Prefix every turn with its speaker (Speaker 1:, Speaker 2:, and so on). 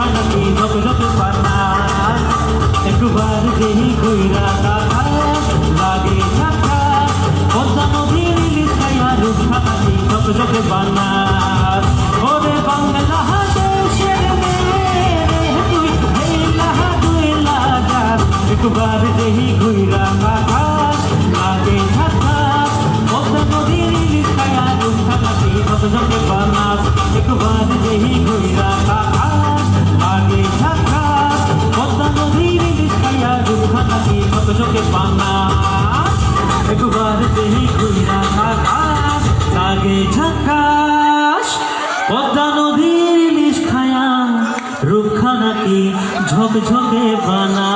Speaker 1: রূপখানা কি ঝকঝকে পানা একবার যেই কইরা তাকাস লাগে ঝাকাস পদ্মা নদীর ইলিশ খাইয়া রূপখানা কি ঝকঝকে পানা ওরে বাংলা দেশের মেয়ে তুই হেলা দুইলা গাছ একবার যেই কইরা তাকাস লাগে ঝাকাস পদ্মা নদীর ইলিশ খাইয়া রূপখানা কি ঝকঝকে পানা একবার যেই কইরা তাকাস লাগে ঝাকাস পদ্মা নদীর ইলিশ খাইয়া রূপখানা কি ঝকঝকে পানা একবার যেই কইরা তাকাস লাগে ঝাকাস পদ্মা নদীর ইলিশ খাইয়া রূপখানা কি ঝকঝকে পানা।